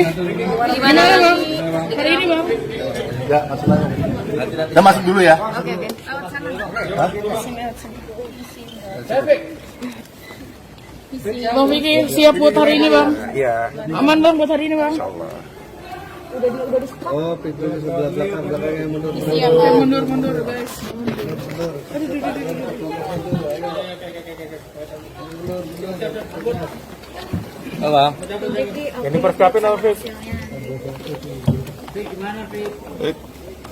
Gimana Bang? Hari ini Bang? Enggak, masuk lagi. Udah masuk dulu ya. Oke. Hah? Bang Vicky siap buat hari ini Bang? Iya. Aman Bang buat hari ini Bang? Insyaallah. Oh, pintunya sebelah belakangnya mundur. Siap mundur guys. Halo. Ini persiapin apa, Fik?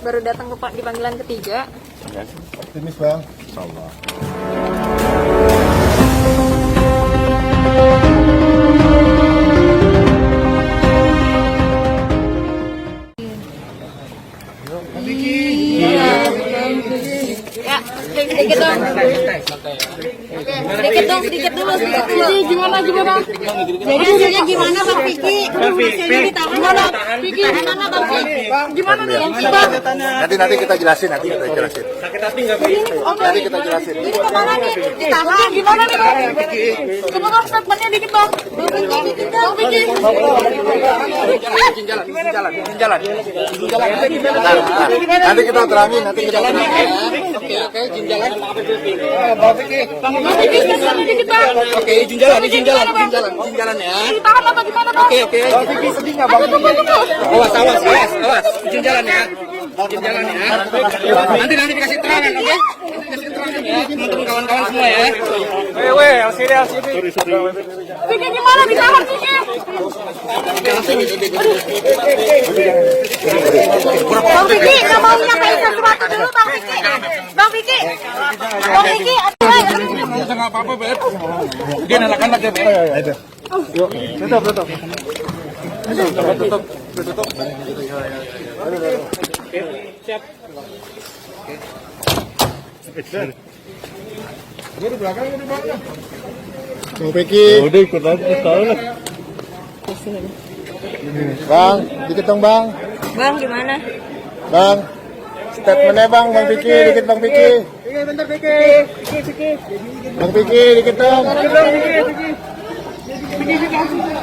Baru datang ke Pak di panggilan ketiga. Optimis Bang. Insyaallah. Ya, sedikit dong. Sedikit dulu. Gimana? Jadi hasilnya gimana Bang Vicky? Hasilnya ditahan mana? Vicky, gimana Bang Vicky? Gimana nih Bang? Nanti kita jelasin, Nanti kita jelasin. Gimana nih? Ditahan gimana nih Bang? Coba Bang statementnya dikit Bang. Bang Vicky. Izin jalan. Nanti kita terangin, Oke, izin jalan. Bang Vicky statementnya dikit Bang. Oke, izin jalan ya. Ditahan apa gimana Bang? Oke. Bang Vicky sedih nggak Bang? Awas. Izin jalan ya. Nanti dikasih terangan, oke? Teman-teman kawan-kawan semua ya. LCD. Vicky gimana? Ditahan Vicky. Bang Vicky, nggak mau nyampain sesuatu dulu Bang Vicky. Bang Vicky. Nggak apa-apa, Beb. Dia anak-anak ya, Beb. Yuk, tutup. Tutup. Siap. Gue di belakang. Bang Vicky. Udah ikut aja, tahu lah. Bang, dikit dong Bang. Bang gimana? Bang, statementnya Bang Vicky, dikit Bang Vicky. Bentar, Vicky. Bang Vicky, dikit dong.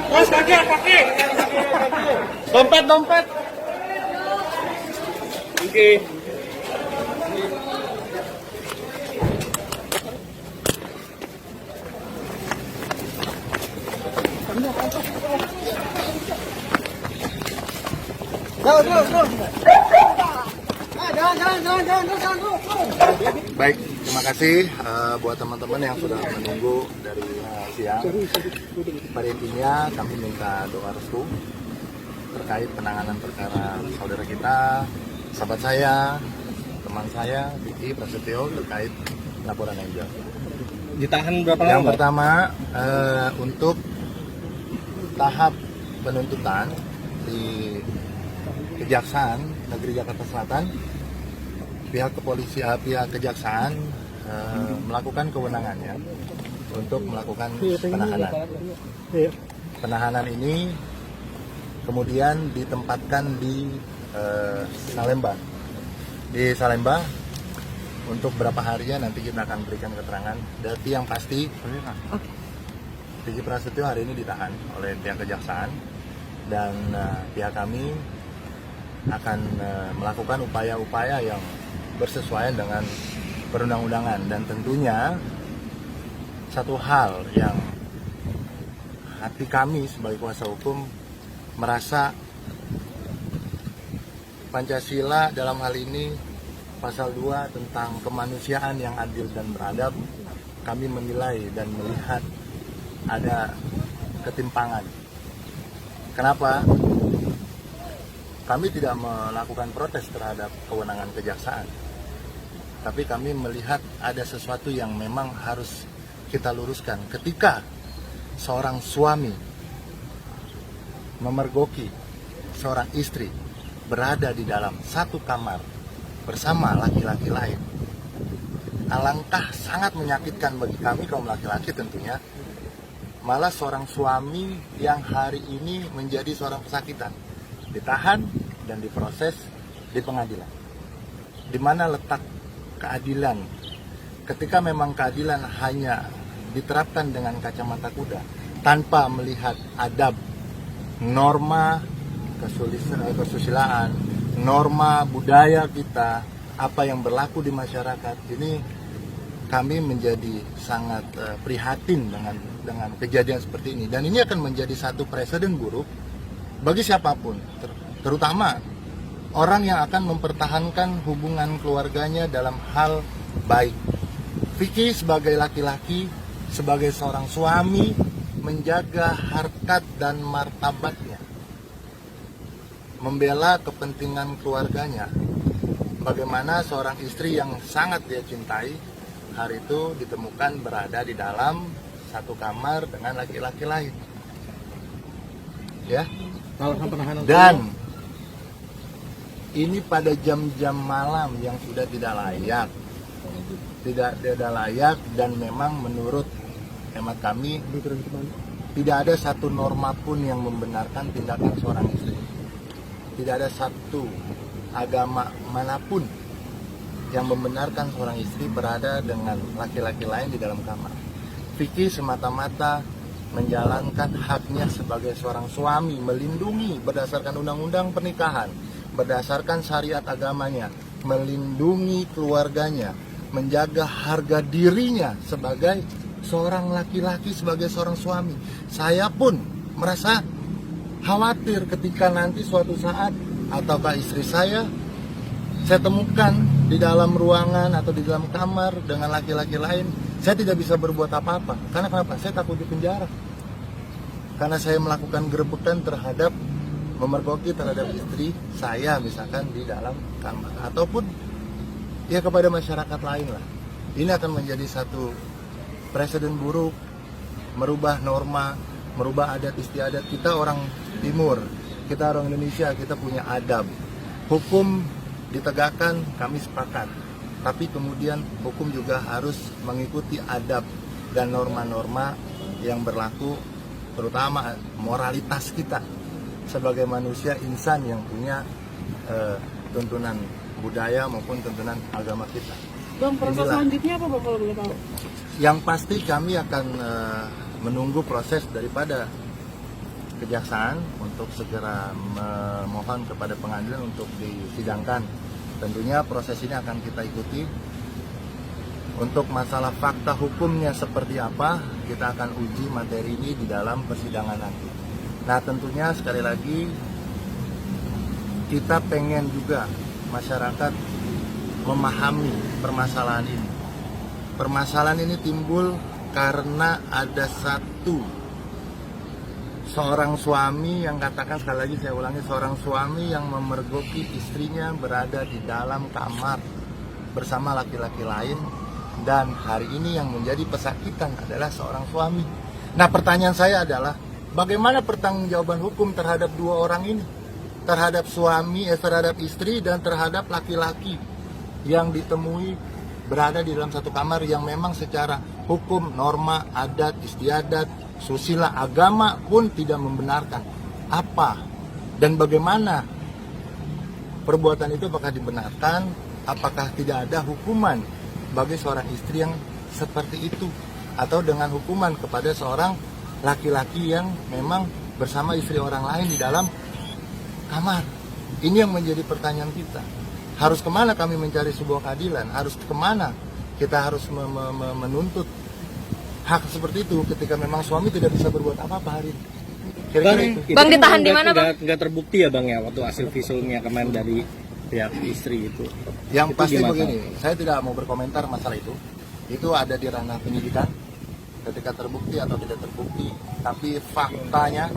Kaki. Dompet. Oke. Baik, terima kasih buat teman-teman yang sudah menunggu dari siang. Pada intinya kami minta doa restu terkait penanganan perkara saudara kita, sahabat saya, teman saya, Vicky Prasetyo, terkait laporan yang jauh. Ditahan berapa lama? Yang pertama, untuk tahap penuntutan di Kejaksaan Negeri Jakarta Selatan, pihak kejaksaan melakukan kewenangannya untuk melakukan penahanan. Penahanan ini kemudian ditempatkan di Salemba. Di Salemba untuk berapa harinya nanti kita akan berikan keterangan. Tapi yang pasti, Vicky Prasetyo hari ini ditahan oleh pihak kejaksaan dan pihak kami akan melakukan upaya-upaya yang bersesuaian dengan perundang-undangan, dan tentunya satu hal yang hati kami sebagai kuasa hukum merasa Pancasila dalam hal ini pasal 2 tentang kemanusiaan yang adil dan beradab, kami menilai dan melihat ada ketimpangan. Kenapa? Kami tidak melakukan protes terhadap kewenangan kejaksaan, tapi kami melihat ada sesuatu yang memang harus kita luruskan. Ketika seorang suami memergoki seorang istri berada di dalam satu kamar bersama laki-laki lain, alangkah sangat menyakitkan bagi kami kaum laki-laki tentunya. Malah seorang suami yang hari ini menjadi seorang pesakitan, ditahan dan diproses di pengadilan. Di mana letak keadilan? Ketika memang keadilan hanya diterapkan dengan kacamata kuda, tanpa melihat adab, norma, kesusilaan, norma budaya kita, apa yang berlaku di masyarakat. Ini kami menjadi sangat prihatin dengan kejadian seperti ini, dan ini akan menjadi satu presiden buruk bagi siapapun, terutama orang yang akan mempertahankan hubungan keluarganya dalam hal baik. Vicky sebagai laki-laki, sebagai seorang suami, menjaga harkat dan martabatnya, membela kepentingan keluarganya. Bagaimana seorang istri yang sangat dia cintai hari itu ditemukan berada di dalam satu kamar dengan laki-laki lain, ya. Dan ini pada jam-jam malam yang sudah tidak layak, dan memang menurut hemat kami tidak ada satu norma pun yang membenarkan tindakan seorang istri. Tidak ada satu agama manapun yang membenarkan seorang istri berada dengan laki-laki lain di dalam kamar. Vicky semata-mata menjalankan haknya sebagai seorang suami, melindungi berdasarkan undang-undang pernikahan, berdasarkan syariat agamanya, melindungi keluarganya, menjaga harga dirinya sebagai seorang laki-laki, sebagai seorang suami. Saya pun merasa khawatir ketika nanti suatu saat ataukah istri saya temukan di dalam ruangan atau di dalam kamar dengan laki-laki lain. Saya tidak bisa berbuat apa-apa. Karena kenapa? Saya takut dipenjara. Karena saya melakukan gerebekan terhadap, memergoki terhadap istri saya misalkan di dalam kamar, ataupun ya kepada masyarakat lain lah. Ini akan menjadi satu presiden buruk, merubah norma, merubah adat istiadat. Kita orang Timur, kita orang Indonesia, kita punya adab. Hukum ditegakkan, kami sepakat. Tapi kemudian hukum juga harus mengikuti adab dan norma-norma yang berlaku, terutama moralitas kita sebagai manusia insan yang punya tuntunan budaya maupun tuntunan agama kita. Bang, proses selanjutnya apa Bang kalau boleh tahu? Yang pasti kami akan menunggu proses daripada kejaksaan untuk segera memohon kepada pengadilan untuk disidangkan. Tentunya proses ini akan kita ikuti. Untuk masalah fakta hukumnya seperti apa, kita akan uji materi ini di dalam persidangan nanti. Nah, tentunya sekali lagi kita pengen juga masyarakat memahami permasalahan ini. Permasalahan ini timbul karena ada seorang suami yang katakan, sekali lagi saya ulangi, seorang suami yang memergoki istrinya berada di dalam kamar bersama laki-laki lain, dan hari ini yang menjadi pesakitan adalah seorang suami. Nah, pertanyaan saya adalah bagaimana pertanggungjawaban hukum terhadap dua orang ini? Terhadap terhadap istri dan terhadap laki-laki yang ditemui berada di dalam satu kamar yang memang secara hukum, norma, adat, istiadat, susila, agama pun tidak membenarkan. Apa dan bagaimana perbuatan itu, apakah dibenarkan, apakah tidak ada hukuman bagi seorang istri yang seperti itu, atau dengan hukuman kepada seorang laki-laki yang memang bersama istri orang lain di dalam kamar. Ini yang menjadi pertanyaan kita. Harus kemana kami mencari sebuah keadilan? Harus kemana kita harus menuntut hak seperti itu ketika memang suami tidak bisa berbuat apa-apa hari ini? Kira-kira itu. Bang, ditahan di mana, Bang? Nggak terbukti ya, Bang, ya, waktu hasil visumnya kemarin dari pihak istri itu. Yang itu pasti gimana? begini, saya tidak mau berkomentar masalah itu. Itu ada di ranah penyidikan. Ketika terbukti atau tidak terbukti, tapi faktanya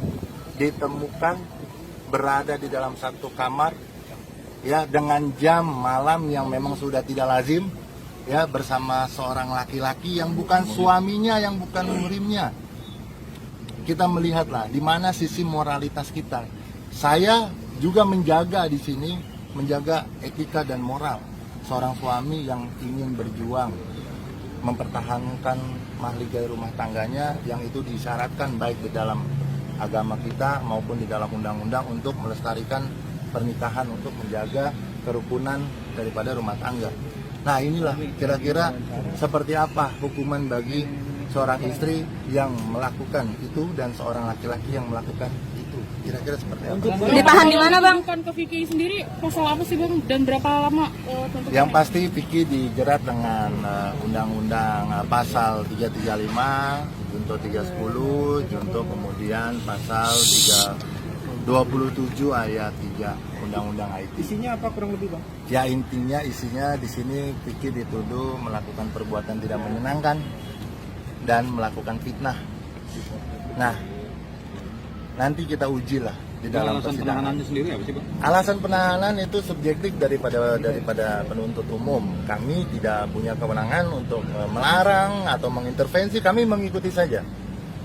ditemukan berada di dalam satu kamar, ya, dengan jam malam yang memang sudah tidak lazim, ya, bersama seorang laki-laki yang bukan suaminya, yang bukan muhrimnya. Kita melihatlah di mana sisi moralitas kita. Saya juga menjaga di sini, menjaga etika dan moral seorang suami yang ingin berjuang mempertahankan mahligai rumah tangganya, yang itu disyaratkan baik di dalam agama kita maupun di dalam undang-undang untuk melestarikan pernikahan, untuk menjaga kerukunan daripada rumah tangga. Nah, inilah kira-kira seperti apa hukuman bagi seorang istri yang melakukan itu dan seorang laki-laki yang melakukan itu. Kira-kira seperti apa? Ditahan di mana, Bang? Bukan ke Vicky sendiri, pasal apa sih Bang? Dan berapa lama? Yang pasti Vicky dijerat dengan undang-undang pasal 335, junto 310, junto kemudian pasal 327 ayat 3 Undang-Undang IT. Isinya apa kurang lebih Bang? Ya intinya isinya di sini Vicky dituduh melakukan perbuatan tidak menyenangkan dan melakukan fitnah. Nah, nanti kita uji lah di dalam Alasan persidangan. penahanannya sendiri apa sih Bang? Alasan penahanan itu subjektif daripada penuntut umum. Kami tidak punya kewenangan untuk melarang atau mengintervensi. Kami mengikuti saja.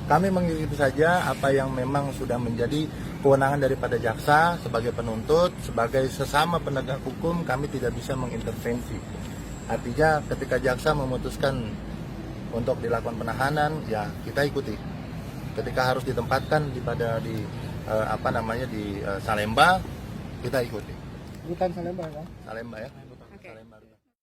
Kami mengikuti saja apa yang memang sudah menjadi kewenangan daripada jaksa sebagai penuntut, sebagai sesama penegak hukum. Kami tidak bisa mengintervensi. Artinya ketika jaksa memutuskan untuk dilakukan penahanan, ya kita ikuti. Ketika harus ditempatkan di Salemba, kita ikuti. Bukan Salemba, Bang. Salemba ya.